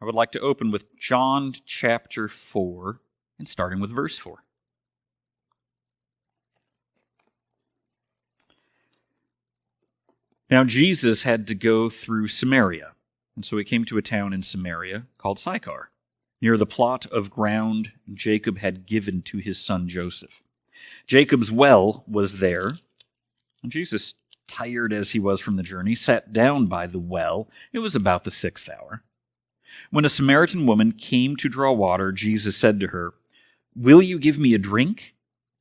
I would like to open with John chapter 4 and starting with verse 4. Now Jesus had to go through Samaria, and so he came to a town in Samaria called Sychar, near the plot of ground Jacob had given to his son Joseph. Jacob's well was there, and Jesus, tired as he was from the journey, sat down by the well. It was about the 6th hour. When a Samaritan woman came to draw water, Jesus said to her, "Will you give me a drink?"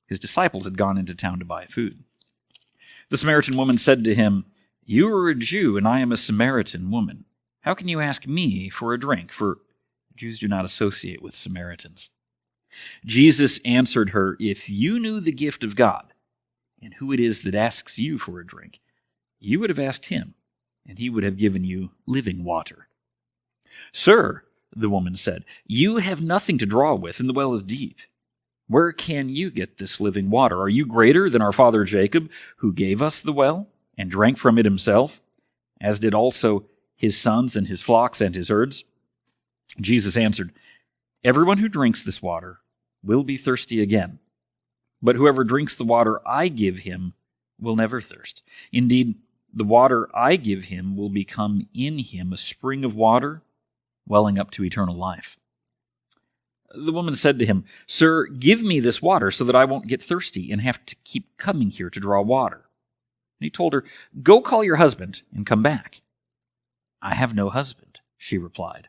His disciples had gone into town to buy food. The Samaritan woman said to him, "You are a Jew, and I am a Samaritan woman. How can you ask me for a drink? For Jews do not associate with Samaritans." Jesus answered her, "If you knew the gift of God, and who it is that asks you for a drink, you would have asked him, and he would have given you living water." "Sir," the woman said, "you have nothing to draw with, and the well is deep. Where can you get this living water? Are you greater than our father Jacob, who gave us the well and drank from it himself, as did also his sons and his flocks and his herds?" Jesus answered, "Everyone who drinks this water will be thirsty again. But whoever drinks the water I give him will never thirst. Indeed, the water I give him will become in him a spring of water welling up to eternal life." The woman said to him, "Sir, give me this water so that I won't get thirsty and have to keep coming here to draw water." And he told her, "Go call your husband and come back." "I have no husband," she replied.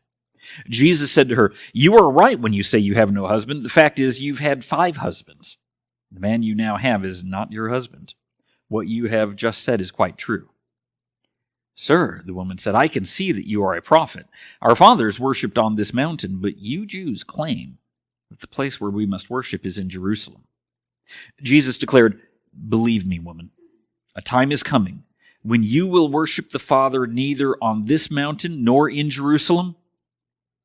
Jesus said to her, "You are right when you say you have no husband. The fact is, you've had 5 husbands. The man you now have is not your husband. What you have just said is quite true." "Sir," the woman said, "I can see that you are a prophet. Our fathers worshipped on this mountain, but you Jews claim that the place where we must worship is in Jerusalem." Jesus declared, "Believe me, woman, a time is coming when you will worship the Father neither on this mountain nor in Jerusalem.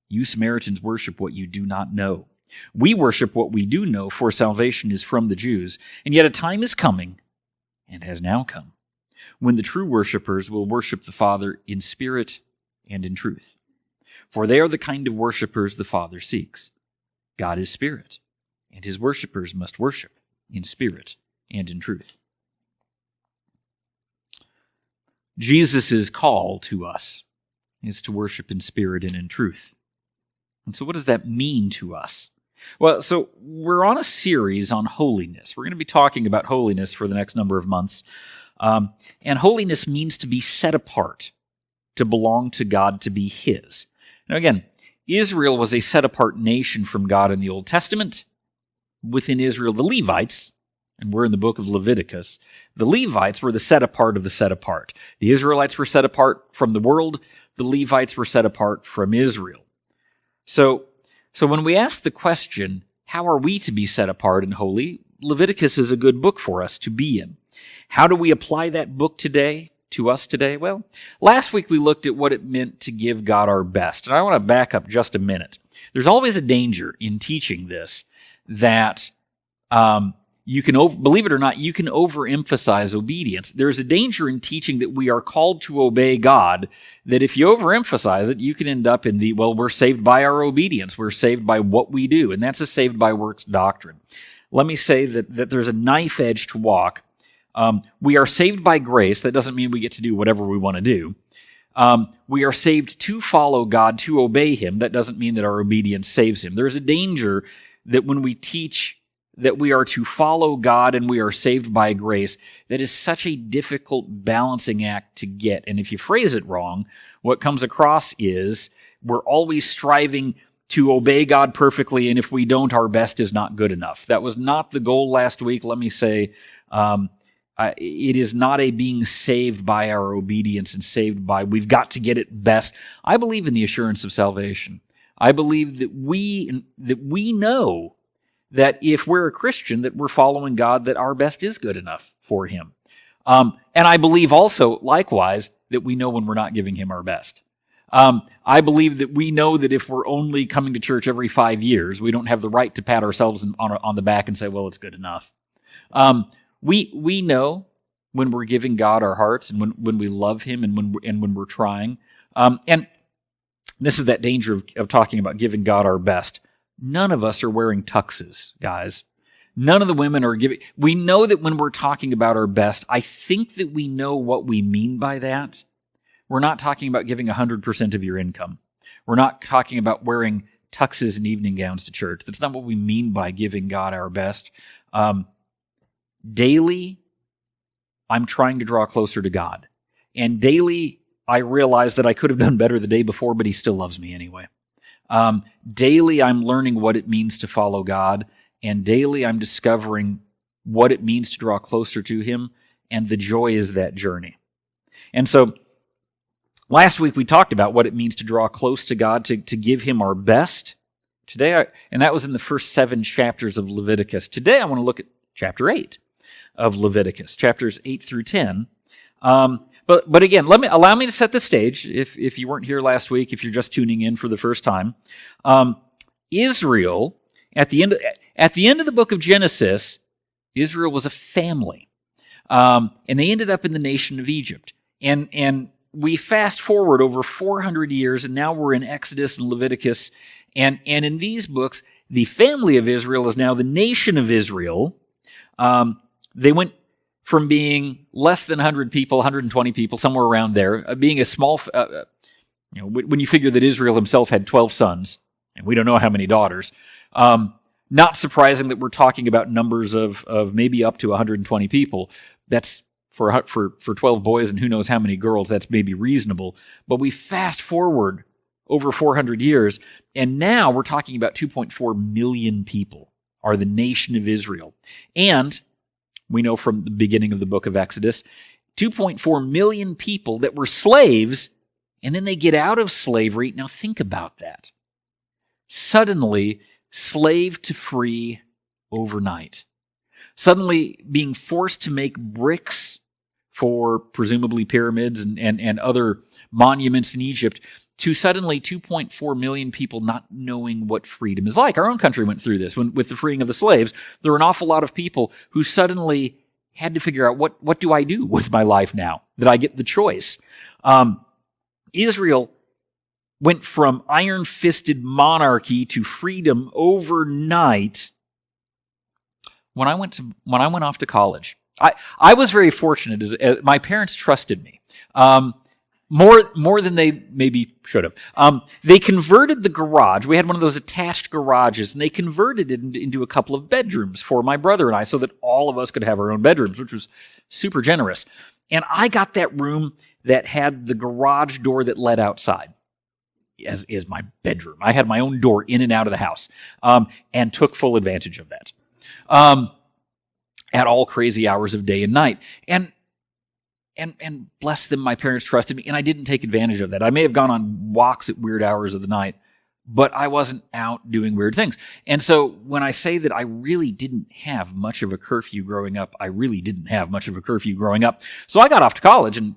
You Samaritans worship what you do not know. We worship what we do know, for salvation is from the Jews. And yet a time is coming, and has now come, when the true worshipers will worship the Father in spirit and in truth. For they are the kind of worshipers the Father seeks. God is spirit, and his worshipers must worship in spirit and in truth." Jesus' call to us is to worship in spirit and in truth. And so what does that mean to us? Well, so we're on a series on holiness. We're going to be talking about holiness for the next number of months. And holiness means to be set apart, to belong to God, to be his. Now again, Israel was a set-apart nation from God in the Old Testament. Within Israel, the Levites, and we're in the book of Leviticus, the Levites were the set-apart of the set-apart. The Israelites were set apart from the world. The Levites were set apart from Israel. So when we ask the question, how are we to be set apart and holy? Leviticus is a good book for us to be in. How do we apply that book today, to us today? Well, last week we looked at what it meant to give God our best. And I want to back up just a minute. There's always a danger in teaching this that you can, believe it or not, you can overemphasize obedience. There's a danger in teaching that we are called to obey God, that if you overemphasize it, you can end up in the, well, we're saved by our obedience. We're saved by what we do. And that's a saved by works doctrine. Let me say that there's a knife edge to walk. We are saved by grace. That doesn't mean we get to do whatever we want to do. We are saved to follow God, to obey him. That doesn't mean that our obedience saves him. There's a danger that when we teach that we are to follow God and we are saved by grace, that is such a difficult balancing act to get. And if you phrase it wrong, what comes across is we're always striving to obey God perfectly, and if we don't, our best is not good enough. That was not the goal last week. Let me say, it is not a being saved by our obedience and saved by we've got to get it best. I believe in the assurance of salvation. I believe that we know that if we're a Christian, that we're following God, that our best is good enough for him. And I believe also, likewise, that we know when we're not giving him our best. I believe that we know that if we're only coming to church every 5 years, we don't have the right to pat ourselves on the back and say, well, it's good enough. We know when we're giving God our hearts and when we love him and when we're trying. And This is that danger of talking about giving God our best. None of us are wearing tuxes, guys. None of the women are giving. We know that when we're talking about our best, I think that we know what we mean by that. We're not talking about giving 100% of your income. We're not talking about wearing tuxes and evening gowns to church. That's not what we mean by giving God our best. Daily, I'm trying to draw closer to God. And daily, I realize that I could have done better the day before, but he still loves me anyway. Daily, I'm learning what it means to follow God. And daily, I'm discovering what it means to draw closer to him. And the joy is that journey. And so, last week, we talked about what it means to draw close to God, to give him our best. Today, and that was in the first 7 chapters of Leviticus. Today, I want to look at chapter 8 of Leviticus, chapters 8 through 10. But again, allow me to set the stage, if you weren't here last week, if you're just tuning in for the first time. Israel, at the end of the book of Genesis, Israel was a family. And they ended up in the nation of Egypt. And we fast forward over 400 years, and now we're in Exodus and Leviticus. And in these books, the family of Israel is now the nation of Israel. They went from being less than 100 people, 120 people, somewhere around there, being a small, when you figure that Israel himself had 12 sons, and we don't know how many daughters, not surprising that we're talking about numbers of maybe up to 120 people. That's for 12 boys and who knows how many girls, that's maybe reasonable. But we fast forward over 400 years, and now we're talking about 2.4 million people are the nation of Israel. And we know from the beginning of the book of Exodus, 2.4 million people that were slaves, and then they get out of slavery. Now think about that. Suddenly, slave to free overnight. Suddenly being forced to make bricks for presumably pyramids and other monuments in Egypt, to suddenly 2.4 million people not knowing what freedom is like. Our own country went through this with the freeing of the slaves. There were an awful lot of people who suddenly had to figure out, what do I do with my life now that I get the choice? Israel went from iron-fisted monarchy to freedom overnight. When I went off to college, I was very fortunate. As my parents trusted me. More than they maybe should have. They converted the garage. We had one of those attached garages, and they converted it into a couple of bedrooms for my brother and I, so that all of us could have our own bedrooms, which was super generous. And I got that room that had the garage door that led outside as my bedroom. I had my own door in and out of the house, and took full advantage of that at all crazy hours of day and night. And bless them, my parents trusted me, and I didn't take advantage of that. I may have gone on walks at weird hours of the night, but I wasn't out doing weird things. And so when I say that I really didn't have much of a curfew growing up, I really didn't have much of a curfew growing up. So I got off to college, and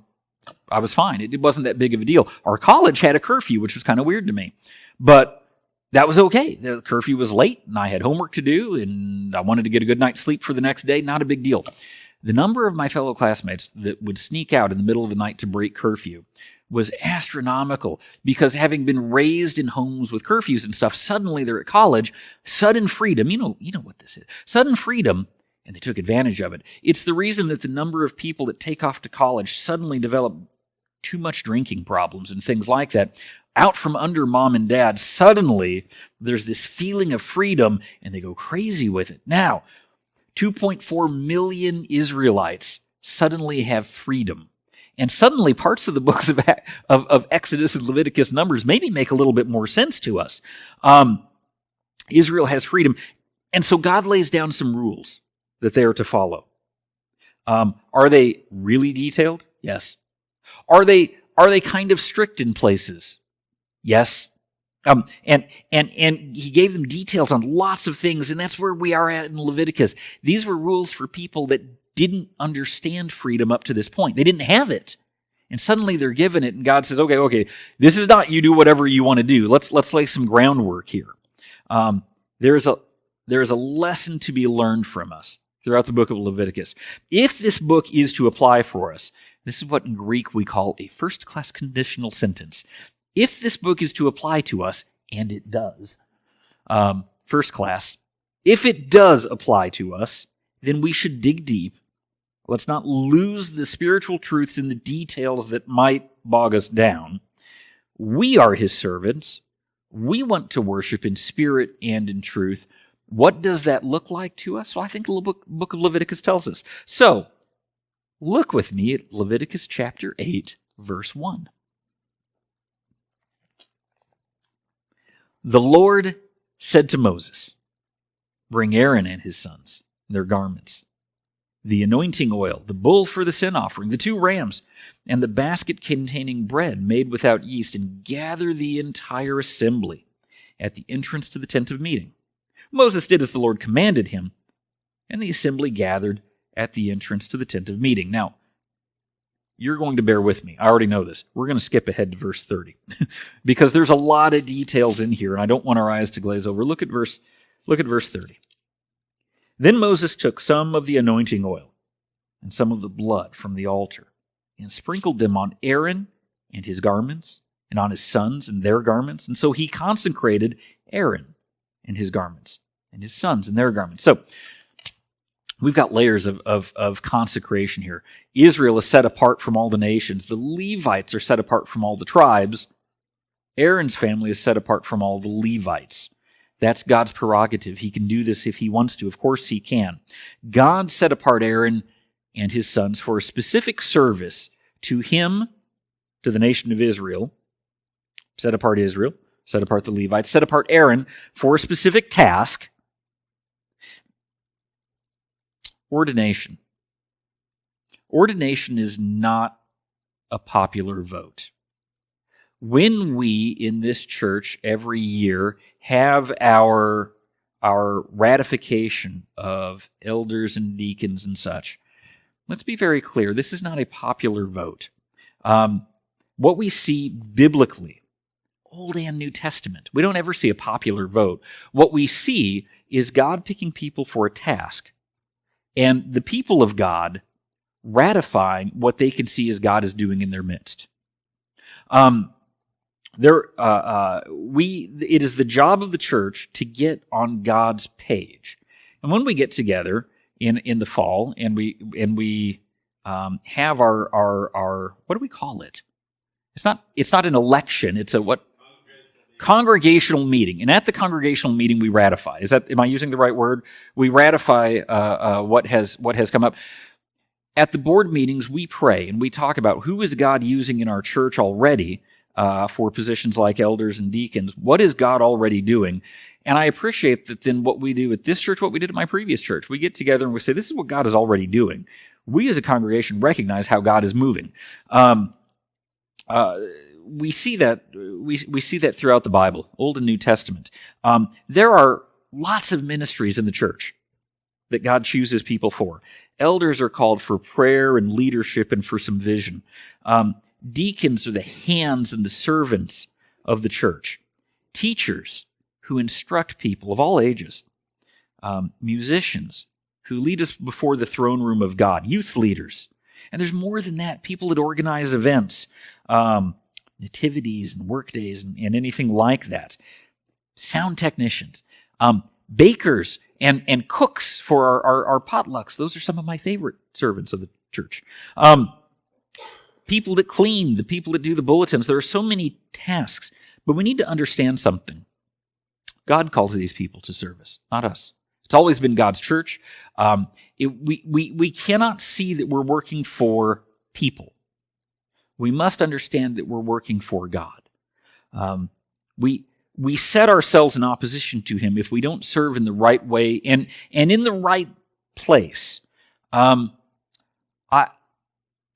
I was fine. It wasn't that big of a deal. Our college had a curfew, which was kind of weird to me. But that was okay. The curfew was late, and I had homework to do, and I wanted to get a good night's sleep for the next day. Not a big deal. The number of my fellow classmates that would sneak out in the middle of the night to break curfew was astronomical, because having been raised in homes with curfews and stuff, suddenly they're at college, sudden freedom. You know what this is. Sudden freedom, and they took advantage of it. It's the reason that the number of people that take off to college suddenly develop too much drinking problems and things like that. Out from under mom and dad, suddenly there's this feeling of freedom, and they go crazy with it. Now, 2.4 million Israelites suddenly have freedom. And suddenly parts of the books of Exodus and Leviticus, Numbers maybe make a little bit more sense to us. Israel has freedom. And so God lays down some rules that they are to follow. Are they really detailed? Yes. Are they kind of strict in places? Yes. And he gave them details on lots of things, and that's where we are at in Leviticus. These were rules for people that didn't understand freedom up to this point. They didn't have it. And suddenly they're given it, and God says, okay, this is not you do whatever you want to do. Let's lay some groundwork here. There is a lesson to be learned from us throughout the book of Leviticus. If this book is to apply for us, this is what in Greek we call a first-class conditional sentence. if this book is to apply to us, and it does, first class, if it does apply to us, then we should dig deep. Let's not lose the spiritual truths in the details that might bog us down. We are his servants. We want to worship in spirit and in truth. What does that look like to us? Well, I think the book of Leviticus tells us. So, look with me at Leviticus chapter 8, verse 1. The Lord said to Moses, "Bring Aaron and his sons, their garments, the anointing oil, the bull for the sin offering, the 2 rams, and the basket containing bread made without yeast, and gather the entire assembly at the entrance to the tent of meeting." Moses did as the Lord commanded him, and the assembly gathered at the entrance to the tent of meeting. Now, you're going to bear with me. I already know this. We're going to skip ahead to verse 30 because there's a lot of details in here, and I don't want our eyes to glaze over. Look at verse 30. Then Moses took some of the anointing oil and some of the blood from the altar and sprinkled them on Aaron and his garments and on his sons and their garments. And so he consecrated Aaron and his garments and his sons and their garments. So we've got layers of consecration here. Israel is set apart from all the nations. The Levites are set apart from all the tribes. Aaron's family is set apart from all the Levites. That's God's prerogative. He can do this if he wants to. Of course he can. God set apart Aaron and his sons for a specific service to him, to the nation of Israel. Set apart Israel, set apart the Levites, set apart Aaron for a specific task. Ordination. Ordination is not a popular vote. When we in this church every year have our ratification of elders and deacons and such, let's be very clear, this is not a popular vote. What we see biblically, Old and New Testament, we don't ever see a popular vote. What we see is God picking people for a task, and the people of God ratifying what they can see as God is doing in their midst. It is the job of the church to get on God's page, and when we get together in the fall and we have our what do we call it? It's not an election. It's a what? Congregational meeting. And at the congregational meeting, we ratify. Am I using the right word? We ratify what has come up. At the board meetings, we pray and we talk about who is God using in our church already for positions like elders and deacons. What is God already doing? And I appreciate that then what we do at this church, what we did at my previous church, we get together and we say, this is what God is already doing. We as a congregation recognize how God is moving. We see that throughout the Bible, Old and New Testament. There are lots of ministries in the church that God chooses people for. Elders are called for prayer and leadership and for some vision. Deacons are the hands and the servants of the church. Teachers who instruct people of all ages. Musicians who lead us before the throne room of God. Youth leaders. And there's more than that. People that organize events. Nativities and workdays and anything like that. Sound technicians, bakers and cooks for our potlucks. Those are some of my favorite servants of the church. People that clean, the people that do the bulletins. There are so many tasks, but we need to understand something. God calls these people to service, not us. It's always been God's church. We cannot see that we're working for people. We must understand that we're working for God. We set ourselves in opposition to Him if we don't serve in the right way and in the right place.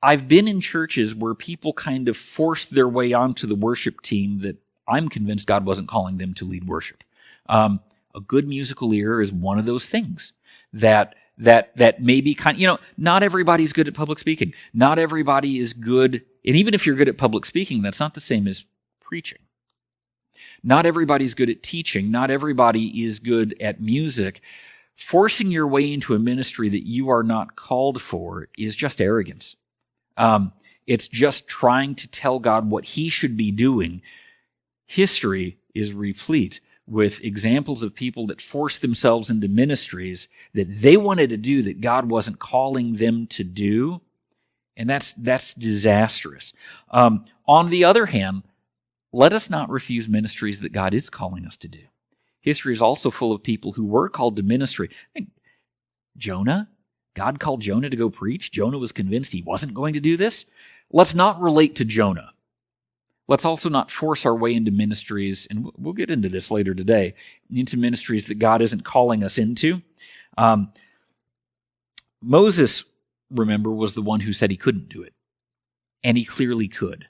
I've been in churches where people kind of forced their way onto the worship team that I'm convinced God wasn't calling them to lead worship. A good musical ear is one of those things that may be not everybody's good at public speaking. Not everybody is good. And even if you're good at public speaking, that's not the same as preaching. Not everybody's good at teaching. Not everybody is good at music. Forcing your way into a ministry that you are not called for is just arrogance. It's just trying to tell God what He should be doing history is replete with examples of people that forced themselves into ministries that they wanted to do that God wasn't calling them to do, and that's disastrous. On the other hand, let us not refuse ministries that God is calling us to do. History is also full of people who were called to ministry. Jonah, God called Jonah to go preach. Jonah was convinced he wasn't going to do this. Let's not relate to Jonah. Let's also not force our way into ministries, and we'll get into this later today, into ministries that God isn't calling us into. Moses, remember, was the one who said he couldn't do it, and he clearly could.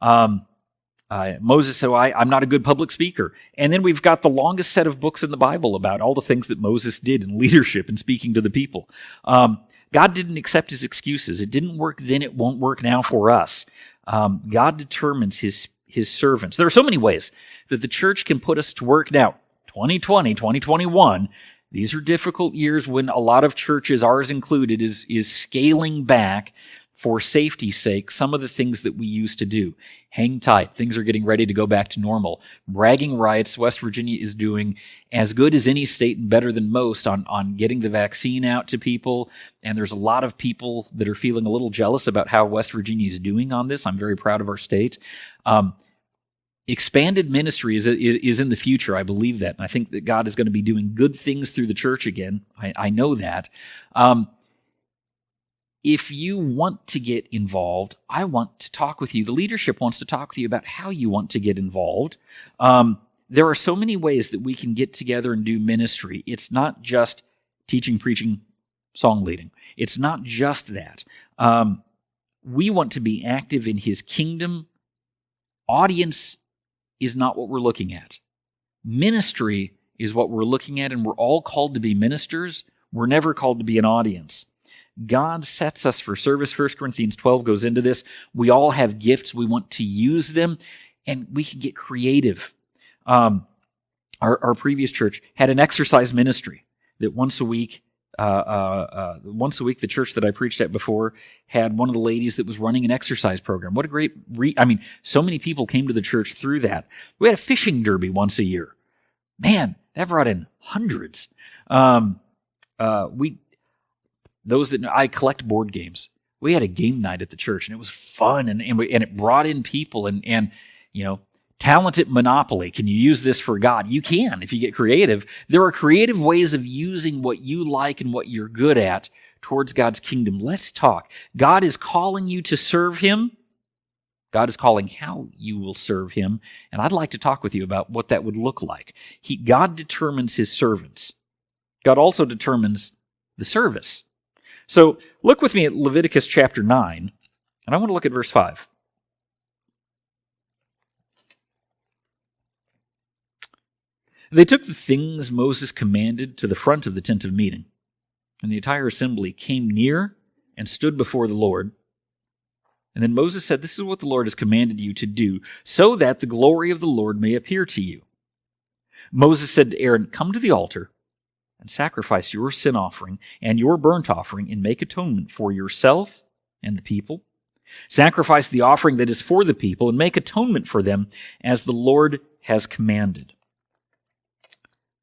Moses said, I'm not a good public speaker. And then we've got the longest set of books in the Bible about all the things that Moses did in leadership and speaking to the people. God didn't accept his excuses. It didn't work then, it won't work now for us. God determines his servants. There are so many ways that the church can put us to work now. 2020, 2021, these are difficult years when a lot of churches, ours included, is scaling back for safety's sake some of the things that we used to do. Hang tight. Things are getting ready to go back to normal. Bragging rights, West Virginia is doing as good as any state and better than most on getting the vaccine out to people. And there's a lot of people that are feeling a little jealous about how West Virginia is doing on this. I'm very proud of our state. Expanded ministry is in the future. I believe that. And I think that God is going to be doing good things through the church again. I know that. If you want to get involved, I want to talk with you. The leadership wants to talk with you about how you want to get involved. There are so many ways that we can get together and do ministry. It's not just teaching, preaching, song leading. It's not just that. We want to be active in his kingdom. Audience is not what we're looking at. Ministry is what we're looking at, and we're all called to be ministers. We're never called to be an audience. God sets us for service. 1 Corinthians 12 goes into this. We all have gifts. We want to use them, and we can get creative. Our previous church had an exercise ministry that once a week, the church that I preached at before had one of the ladies that was running an exercise program. What a great, so many people came to the church through that. We had a fishing derby once a year. Man, that brought in hundreds. I collect board games. We had a game night at the church, and it was fun, and it brought in people, and talent at Monopoly. Can you use this for God? You can if you get creative. There are creative ways of using what you like and what you're good at towards God's kingdom. Let's talk. God is calling you to serve him. God is calling how you will serve him, and I'd like to talk with you about what that would look like. God determines his servants. God also determines the service. So look with me at Leviticus chapter 9, and I want to look at verse 5. They took the things Moses commanded to the front of the tent of meeting, and the entire assembly came near and stood before the Lord. And then Moses said, "This is what the Lord has commanded you to do, so that the glory of the Lord may appear to you." Moses said to Aaron, "Come to the altar and sacrifice your sin offering and your burnt offering and make atonement for yourself and the people. Sacrifice the offering that is for the people and make atonement for them as the Lord has commanded."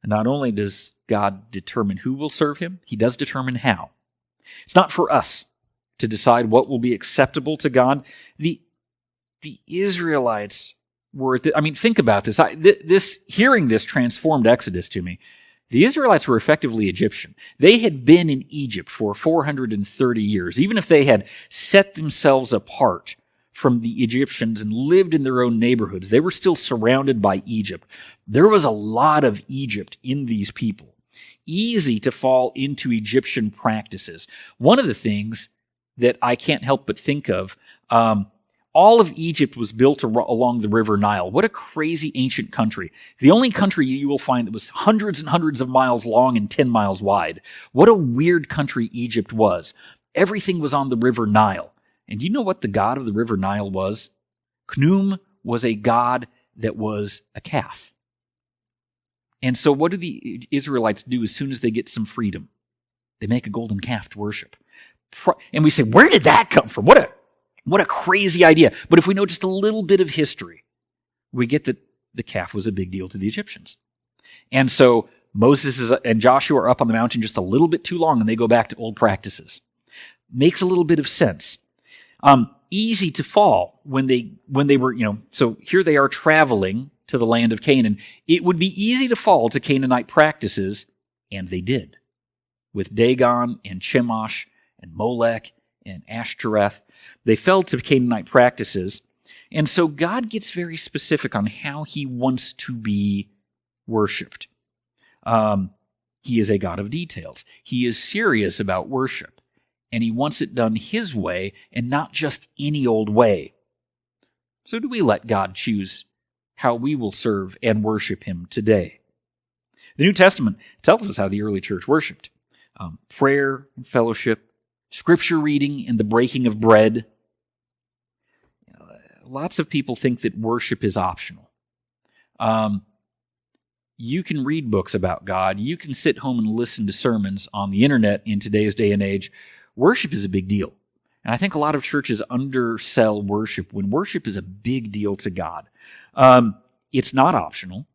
And not only does God determine who will serve him, he does determine how. It's not for us to decide what will be acceptable to God. The Israelites were, think about this. Hearing this transformed Exodus to me. The Israelites were effectively Egyptian. They had been in Egypt for 430 years. Even if they had set themselves apart from the Egyptians and lived in their own neighborhoods, they were still surrounded by Egypt. There was a lot of Egypt in these people. Easy to fall into Egyptian practices. One of the things that I can't help but think of, all of Egypt was built along the River Nile. What a crazy ancient country. The only country you will find that was hundreds and hundreds of miles long and 10 miles wide. What a weird country Egypt was. Everything was on the River Nile. And do you know what the god of the River Nile was? Khnum was a god that was a calf. And so what do the Israelites do as soon as they get some freedom? They make a golden calf to worship. And we say, where did that come from? What a crazy idea. But if we know just a little bit of history, we get that the calf was a big deal to the Egyptians. And so Moses and Joshua are up on the mountain just a little bit too long, and they go back to old practices. Makes a little bit of sense. Easy to fall when they were, so here they are traveling to the land of Canaan. It would be easy to fall to Canaanite practices, and they did. With Dagon and Chemosh and Molech and Ashtoreth, they fell to Canaanite practices. And so God gets very specific on how he wants to be worshipped. He is a God of details. He is serious about worship, and he wants it done his way and not just any old way. So do we let God choose how we will serve and worship him today? The New Testament tells us how the early church worshiped. Prayer and fellowship, scripture reading and the breaking of bread. Lots of people think that worship is optional. You can read books about God. You can sit home and listen to sermons on the internet in today's day and age. Worship is a big deal. And I think a lot of churches undersell worship when worship is a big deal to God. It's not optional.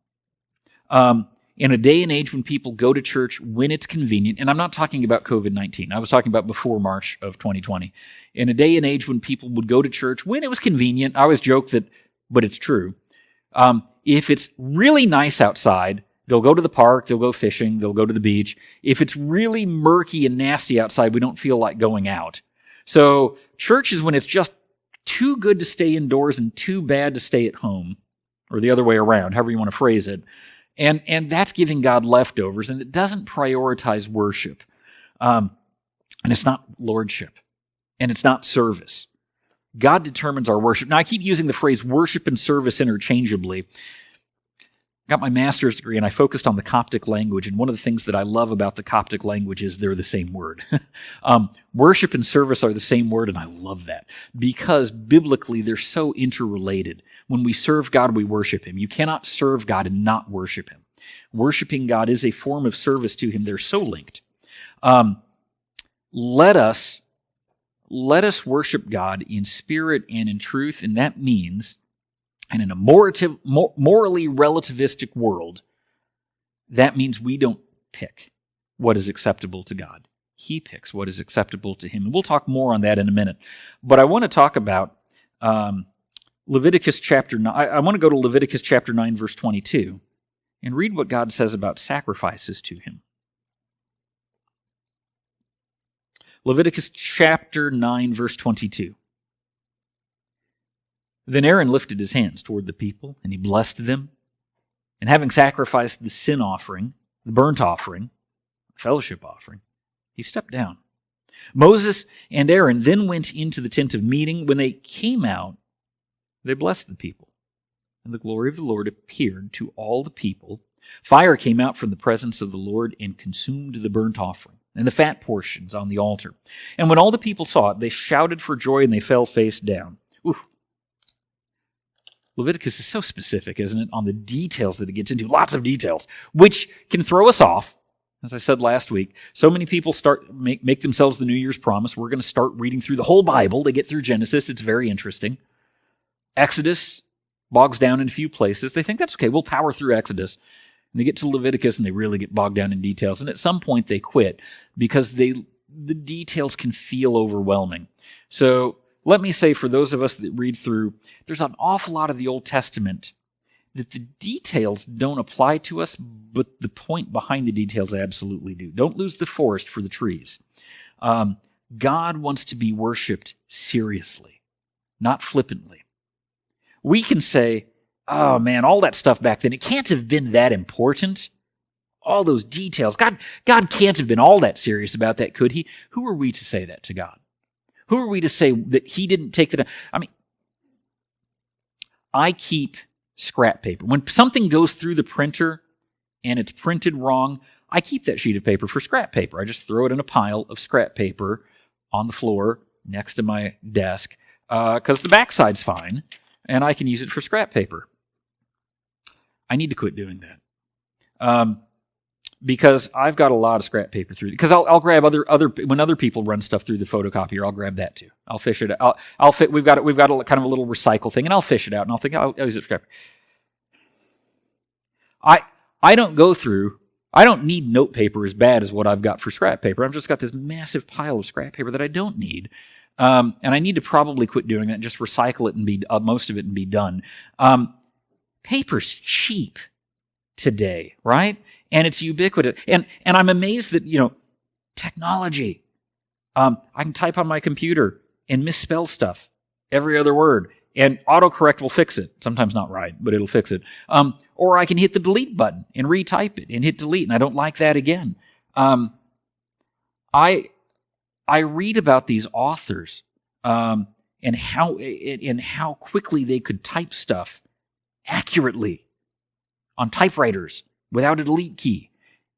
In a day and age when people go to church when it's convenient, and I'm not talking about COVID-19. I was talking about before March of 2020. In a day and age when people would go to church when it was convenient, I always joke that, but it's true. If it's really nice outside, they'll go to the park, they'll go fishing, they'll go to the beach. If it's really murky and nasty outside, we don't feel like going out. So church is when it's just too good to stay indoors and too bad to stay at home, or the other way around, however you want to phrase it. And that's giving God leftovers, and it doesn't prioritize worship. And it's not lordship, and it's not service. God determines our worship. Now, I keep using the phrase worship and service interchangeably. I got my master's degree, and I focused on the Coptic language, and one of the things that I love about the Coptic language is they're the same word. Worship and service are the same word, and I love that, because biblically they're so interrelated. When we serve God, we worship him. You cannot serve God and not worship him. Worshiping God is a form of service to him. They're so linked. Let us worship God in spirit and in truth, and that means, and in a morally relativistic world, that means we don't pick what is acceptable to God. He picks what is acceptable to him. And we'll talk more on that in a minute. But I want to talk about Leviticus chapter 9. I want to go to Leviticus chapter 9, verse 22, and read what God says about sacrifices to him. Leviticus chapter 9, verse 22. Then Aaron lifted his hands toward the people, and he blessed them. And having sacrificed the sin offering, the burnt offering, the fellowship offering, he stepped down. Moses and Aaron then went into the tent of meeting. When they came out, they blessed the people. And the glory of the Lord appeared to all the people. Fire came out from the presence of the Lord and consumed the burnt offering and the fat portions on the altar. And when all the people saw it, they shouted for joy and they fell face down. Oof. Leviticus is so specific, isn't it, on the details that it gets into, lots of details, which can throw us off. As I said last week, so many people make themselves the New Year's promise. We're going to start reading through the whole Bible to get through Genesis. It's very interesting. Exodus bogs down in a few places. They think that's okay. We'll power through Exodus. And they get to Leviticus and they really get bogged down in details. And at some point they quit because the details can feel overwhelming. So let me say, for those of us that read through, there's an awful lot of the Old Testament that the details don't apply to us, but the point behind the details absolutely do. Don't lose the forest for the trees. God wants to be worshiped seriously, not flippantly. We can say, oh man, all that stuff back then, it can't have been that important. All those details. God can't have been all that serious about that, could he? Who are we to say that to God? Who are we to say that he didn't take the time? I mean, I keep scrap paper. When something goes through the printer and it's printed wrong, I keep that sheet of paper for scrap paper. I just throw it in a pile of scrap paper on the floor next to my desk because the backside's fine and I can use it for scrap paper. I need to quit doing that. Because I've got a lot of scrap paper through. Because I'll grab other when other people run stuff through the photocopier, I'll grab that too. I'll fish it out. We've got a kind of a little recycle thing, and I'll fish it out, and I'll think I'll use it for scrap. I don't need note paper as bad as what I've got for scrap paper. I've just got this massive pile of scrap paper that I don't need. And I need to probably quit doing that and just recycle it and be most of it and be done. Paper's cheap today, right? And it's ubiquitous. And I'm amazed that, technology. I can type on my computer and misspell stuff every other word, and autocorrect will fix it. Sometimes not right, but it'll fix it. Or I can hit the delete button and retype it and hit delete, and I don't like that again. I read about these authors and how quickly they could type stuff accurately on typewriters without a delete key,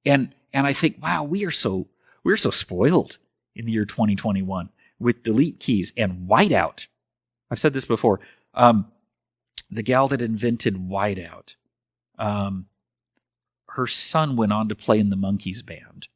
and I think, wow, we're so spoiled in the year 2021 with delete keys and whiteout. I've said this before. The gal that invented whiteout, her son went on to play in the Monkees band.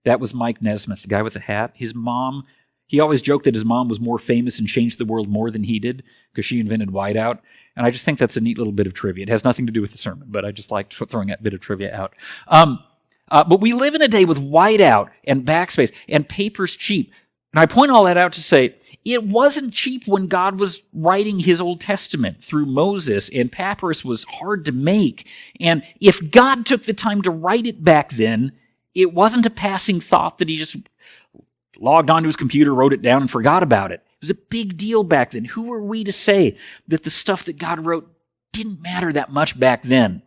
That was Mike Nesmith, the guy with the hat. His mom, he always joked that his mom was more famous and changed the world more than he did because she invented whiteout. And I just think that's a neat little bit of trivia. It has nothing to do with the sermon, but I just like throwing that bit of trivia out. But we live in a day with whiteout and backspace, and paper's cheap. And I point all that out to say, it wasn't cheap when God was writing his Old Testament through Moses, and papyrus was hard to make. And if God took the time to write it back then, it wasn't a passing thought that he just logged onto his computer, wrote it down, and forgot about it. It was a big deal back then. Who are we to say that the stuff that God wrote didn't matter that much back then?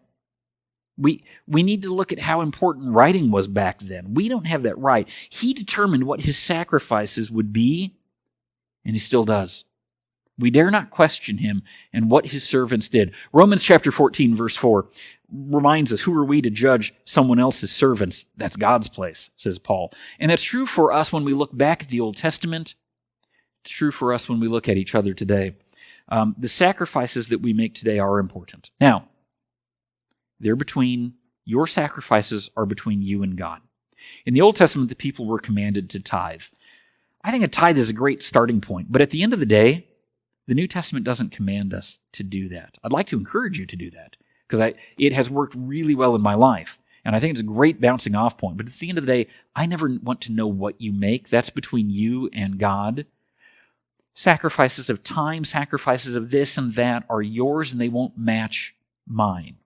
We need to look at how important writing was back then. We don't have that right. He determined what his sacrifices would be, and he still does. We dare not question him and what his servants did. Romans chapter 14, verse 4 reminds us, who are we to judge someone else's servants? That's God's place, says Paul. And that's true for us when we look back at the Old Testament. It's true for us when we look at each other today. The sacrifices that we make today are important. Now, your sacrifices are between you and God. In the Old Testament, the people were commanded to tithe. I think a tithe is a great starting point, but at the end of the day, the New Testament doesn't command us to do that. I'd like to encourage you to do that, because it has worked really well in my life, and I think it's a great bouncing off point. But at the end of the day, I never want to know what you make. That's between you and God. Sacrifices of time, sacrifices of this and that are yours, and they won't match mine.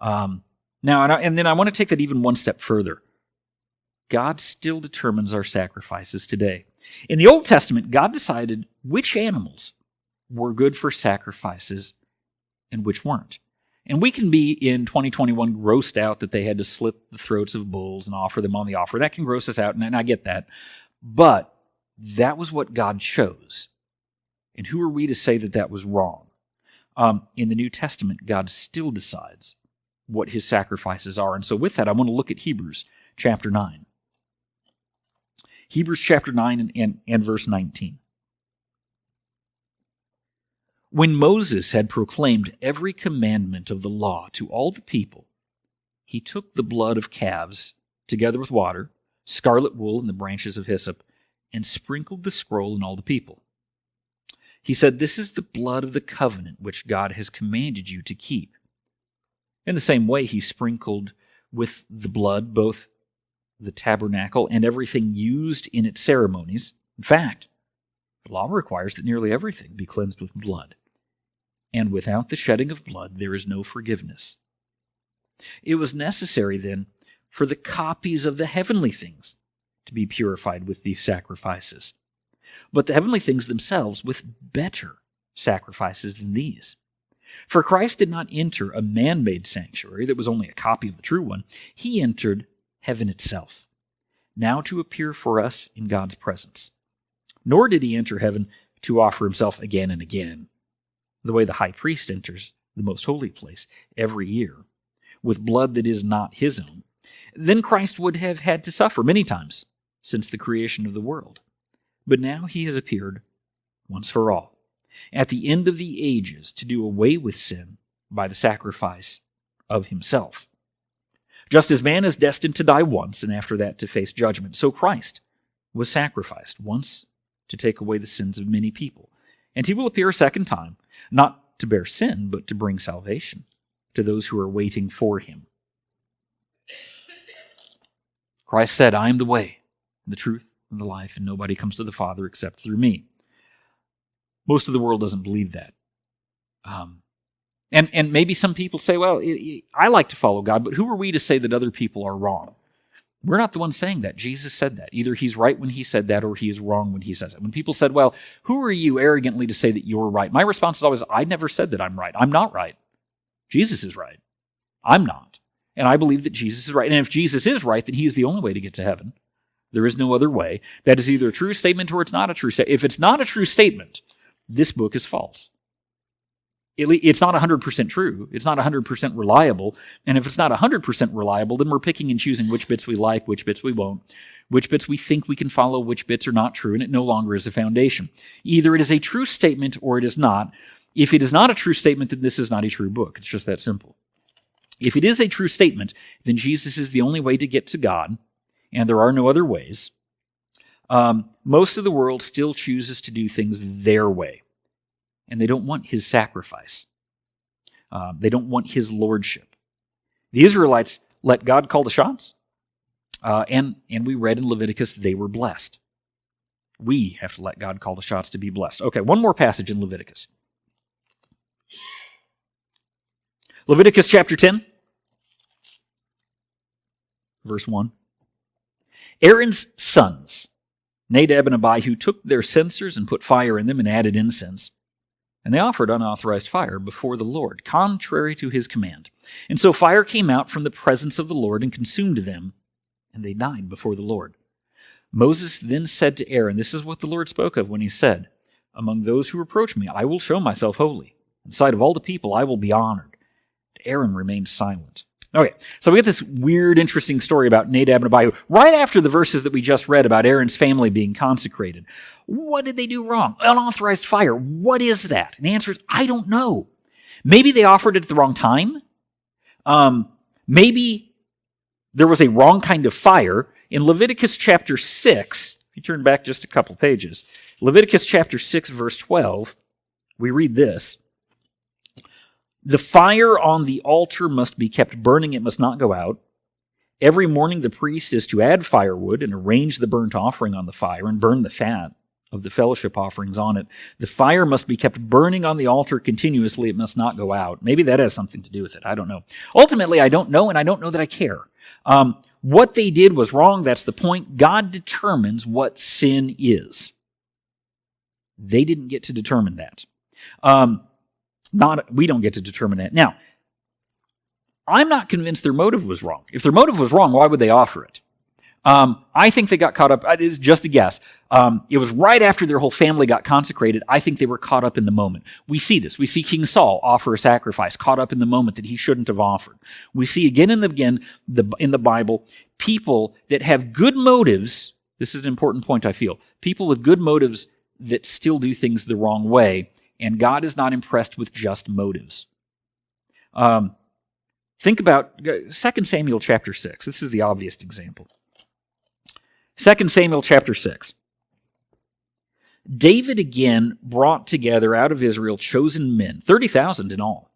Then I want to take that even one step further. God still determines our sacrifices today. In the Old Testament, God decided which animals were good for sacrifices and which weren't. And we can be in 2021 grossed out that they had to slit the throats of bulls and offer them on the offer. That can gross us out, and I get that. But that was what God chose. And who are we to say that that was wrong? In the New Testament, God still decides what his sacrifices are. And so with that, I want to look at Hebrews chapter 9. Hebrews chapter 9 and verse 19. When Moses had proclaimed every commandment of the law to all the people, he took the blood of calves, together with water, scarlet wool, and the branches of hyssop, and sprinkled the scroll on all the people. He said, "This is the blood of the covenant which God has commanded you to keep." In the same way, he sprinkled with the blood both the tabernacle and everything used in its ceremonies. In fact, the law requires that nearly everything be cleansed with blood. And without the shedding of blood, there is no forgiveness. It was necessary, then, for the copies of the heavenly things to be purified with these sacrifices, but the heavenly things themselves with better sacrifices than these. For Christ did not enter a man-made sanctuary that was only a copy of the true one. He entered heaven itself, now to appear for us in God's presence. Nor did he enter heaven to offer himself again and again, the way the high priest enters the most holy place every year, with blood that is not his own. Then Christ would have had to suffer many times since the creation of the world. But now he has appeared once for all, at the end of the ages, to do away with sin by the sacrifice of himself. Just as man is destined to die once and after that to face judgment, so Christ was sacrificed once to take away the sins of many people. And he will appear a second time, not to bear sin, but to bring salvation. to those who are waiting for him. Christ said, I am the way, the truth, and the life, and nobody comes to the Father except through me. Most of the world doesn't believe that. And maybe some people say, well, I like to follow God, but who are we to say that other people are wrong? We're not the ones saying that. Jesus said that. Either he's right when he said that or he is wrong when he says it. When people said, well, who are you arrogantly to say that you're right? My response is always, I never said that I'm right. I'm not right. Jesus is right. I'm not. And I believe that Jesus is right. And if Jesus is right, then he is the only way to get to heaven. There is no other way. That is either a true statement or it's not a true statement. If it's not a true statement, this book is false. It's not 100% true. It's not 100% reliable. And if it's not 100% reliable, then we're picking and choosing which bits we like, which bits we won't, which bits we think we can follow, which bits are not true, and it no longer is a foundation. Either it is a true statement or it is not. If it is not a true statement, then this is not a true book. It's just that simple. If it is a true statement, then Jesus is the only way to get to God, and there are no other ways. Most of the world still chooses to do things their way. And they don't want his sacrifice. They don't want his lordship. The Israelites let God call the shots, and we read in Leviticus they were blessed. We have to let God call the shots to be blessed. Okay, one more passage in Leviticus. Leviticus chapter 10, verse 1. Aaron's sons, Nadab and Abihu, took their censers and put fire in them and added incense. And they offered unauthorized fire before the Lord, contrary to his command. And so fire came out from the presence of the Lord and consumed them, and they died before the Lord. Moses then said to Aaron, this is what the Lord spoke of when he said, among those who reproach me, I will show myself holy. In the sight of all the people, I will be honored. Aaron remained silent. Okay, so we get this weird, interesting story about Nadab and Abihu right after the verses that we just read about Aaron's family being consecrated. What did they do wrong? Unauthorized fire. What is that? And the answer is, I don't know. Maybe they offered it at the wrong time. Maybe there was a wrong kind of fire. In Leviticus chapter 6, if you turn back just a couple pages, Leviticus chapter 6, verse 12, we read this. The fire on the altar must be kept burning, it must not go out. Every morning the priest is to add firewood and arrange the burnt offering on the fire and burn the fat of the fellowship offerings on it. The fire must be kept burning on the altar continuously, it must not go out. Maybe that has something to do with it, I don't know. Ultimately, I don't know, and I don't know that I care. What they did was wrong, that's the point. God determines what sin is. They didn't get to determine that. We don't get to determine that. Now, I'm not convinced their motive was wrong. If their motive was wrong, why would they offer it? I think they got caught up. It is just a guess. It was right after their whole family got consecrated. I think they were caught up in the moment. We see this. We see King Saul offer a sacrifice, caught up in the moment that he shouldn't have offered. We see again and again in the Bible, people that have good motives. This is an important point, I feel. People with good motives that still do things the wrong way. And God is not impressed with just motives. Think about 2 Samuel chapter 6. This is the obvious example. 2 Samuel chapter 6. David again brought together out of Israel chosen men, 30,000 in all.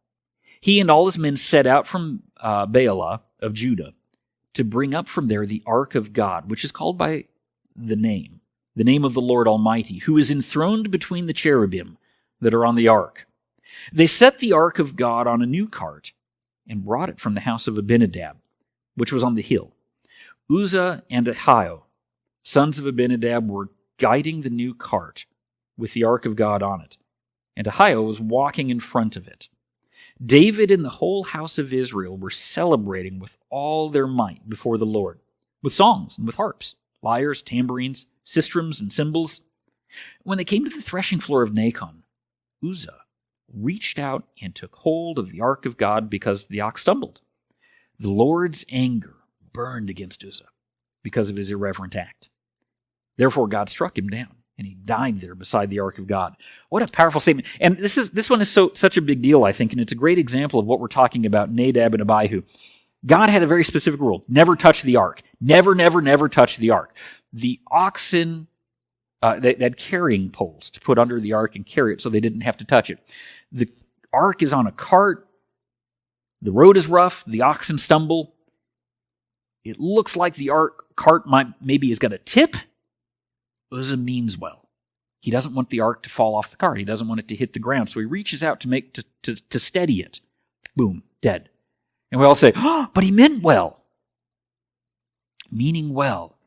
He and all his men set out from Baalah of Judah to bring up from there the ark of God, which is called by the name of the Lord Almighty, who is enthroned between the cherubim that are on the ark. They set the ark of God on a new cart and brought it from the house of Abinadab, which was on the hill. Uzzah and Ahio, sons of Abinadab, were guiding the new cart with the ark of God on it, and Ahio was walking in front of it. David and the whole house of Israel were celebrating with all their might before the Lord, with songs and with harps, lyres, tambourines, sistrums, and cymbals. When they came to the threshing floor of Nacon, Uzzah reached out and took hold of the ark of God because the ox stumbled. The Lord's anger burned against Uzzah because of his irreverent act. Therefore God struck him down, and he died there beside the ark of God. What a powerful statement. And this one is such a big deal, I think, and it's a great example of what we're talking about, Nadab and Abihu. God had a very specific rule. Never touch the ark. Never, never, never touch the ark. The oxen they had carrying poles to put under the ark and carry it so they didn't have to touch it. The ark is on a cart. the road is rough, the oxen stumble, it looks like the cart maybe is going to tip. Uzzah means well. He doesn't want the ark to fall off the cart. He doesn't want it to hit the ground. So he reaches out to steady it. Boom, dead. And we all say, oh, but he meant well. Meaning well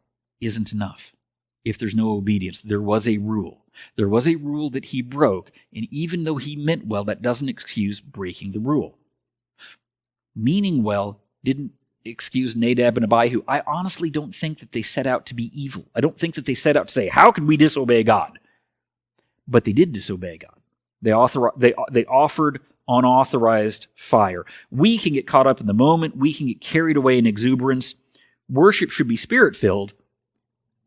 isn't enough if there's no obedience. There was a rule. There was a rule that he broke, and even though he meant well, that doesn't excuse breaking the rule. Meaning well didn't excuse Nadab and Abihu. I honestly don't think that they set out to be evil. I don't think that they set out to say, how can we disobey God? But they did disobey God. They offered unauthorized fire. We can get caught up in the moment. We can get carried away in exuberance. Worship should be spirit-filled,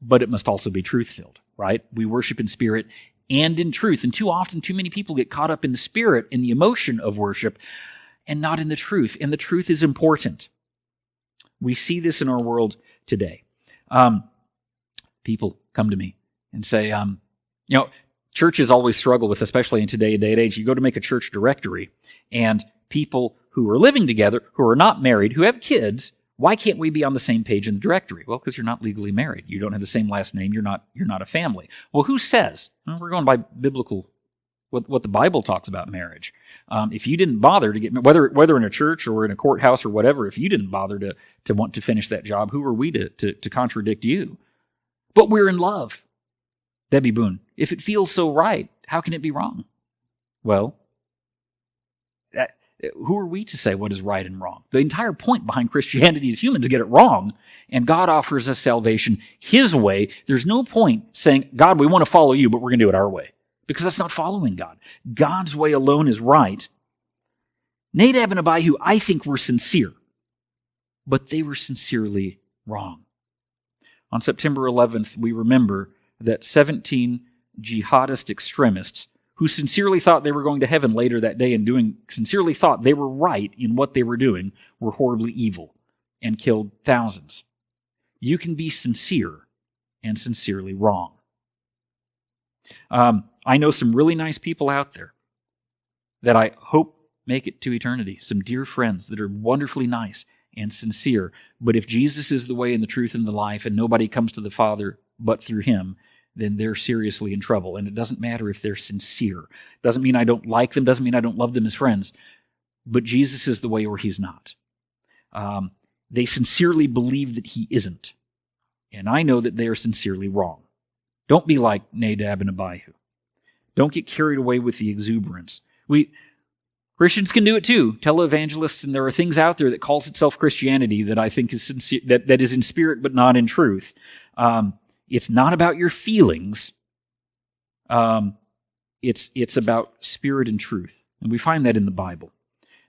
but it must also be truth-filled, right? We worship in spirit and in truth. And too often, too many people get caught up in the spirit, in the emotion of worship, and not in the truth. And the truth is important. We see this in our world today. People come to me and say, churches always struggle with, especially in today's day and age, you go to make a church directory, and people who are living together, who are not married, who have kids, why can't we be on the same page in the directory? Well, because you're not legally married. You don't have the same last name. You're not a family. Well, who says? Well, we're going by biblical, what the Bible talks about marriage. If you didn't bother to get, whether in a church or in a courthouse or whatever, if you didn't bother to want to finish that job, who are we to contradict you? But we're in love. Debbie Boone, if it feels so right, how can it be wrong? Well, who are we to say what is right and wrong? The entire point behind Christianity is humans get it wrong, and God offers us salvation His way. There's no point saying, God, we want to follow you, but we're going to do it our way, because that's not following God. God's way alone is right. Nadab and Abihu, I think, were sincere, but they were sincerely wrong. On September 11th, we remember that 17 jihadist extremists who sincerely thought they were going to heaven later that day and sincerely thought they were right in what they were doing, were horribly evil and killed thousands. You can be sincere and sincerely wrong. I know some really nice people out there that I hope make it to eternity, some dear friends that are wonderfully nice and sincere. But if Jesus is the way and the truth and the life, and nobody comes to the Father but through Him, then they're seriously in trouble. And it doesn't matter if they're sincere. Doesn't mean I don't like them, doesn't mean I don't love them as friends. But Jesus is the way or He's not. They sincerely believe that He isn't. And I know that they are sincerely wrong. Don't be like Nadab and Abihu. Don't get carried away with the exuberance. Christians can do it too. Televangelists, and there are things out there that calls itself Christianity that I think is sincere, that is in spirit but not in truth. It's not about your feelings. It's about spirit and truth. And we find that in the Bible.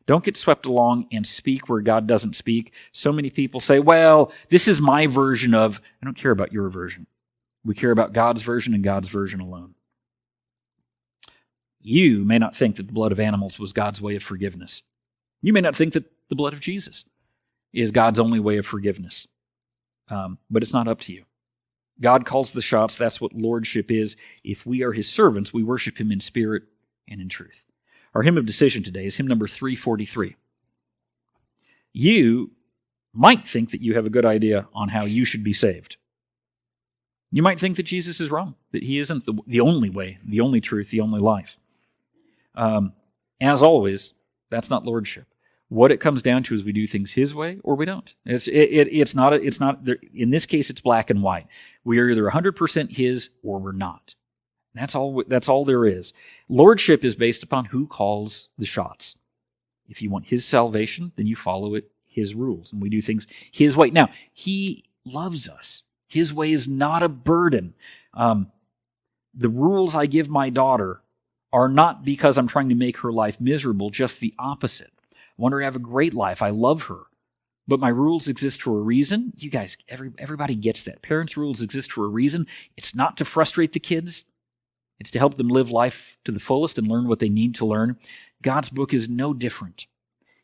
Don't get swept along and speak where God doesn't speak. So many people say, well, this is my version of, I don't care about your version. We care about God's version and God's version alone. You may not think that the blood of animals was God's way of forgiveness. You may not think that the blood of Jesus is God's only way of forgiveness. But it's not up to you. God calls the shots. That's what lordship is. If we are His servants, we worship Him in spirit and in truth. Our hymn of decision today is hymn number 343. You might think that you have a good idea on how you should be saved. You might think that Jesus is wrong, that He isn't the only way, the only truth, the only life. As always, that's not lordship. What it comes down to is we do things His way or we don't. It's not. In this case, it's black and white. We are either 100% His or we're not. That's all there is. Lordship is based upon who calls the shots. If you want His salvation, then you follow it, His rules, and we do things His way. Now, He loves us. His way is not a burden. The rules I give my daughter are not because I'm trying to make her life miserable, just the opposite. I want her to have a great life. I love her. But my rules exist for a reason. You guys, everybody gets that. Parents' rules exist for a reason. It's not to frustrate the kids. It's to help them live life to the fullest and learn what they need to learn. God's book is no different.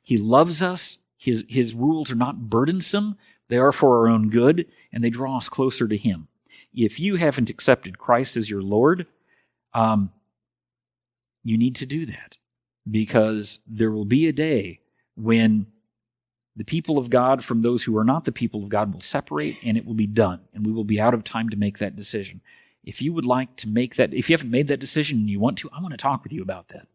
He loves us. His rules are not burdensome. They are for our own good, and they draw us closer to Him. If you haven't accepted Christ as your Lord, you need to do that, because there will be a day when the people of God from those who are not the people of God will separate, and it will be done, and we will be out of time to make that decision. If you would like to make that, if you haven't made that decision and you want to, I want to talk with you about that.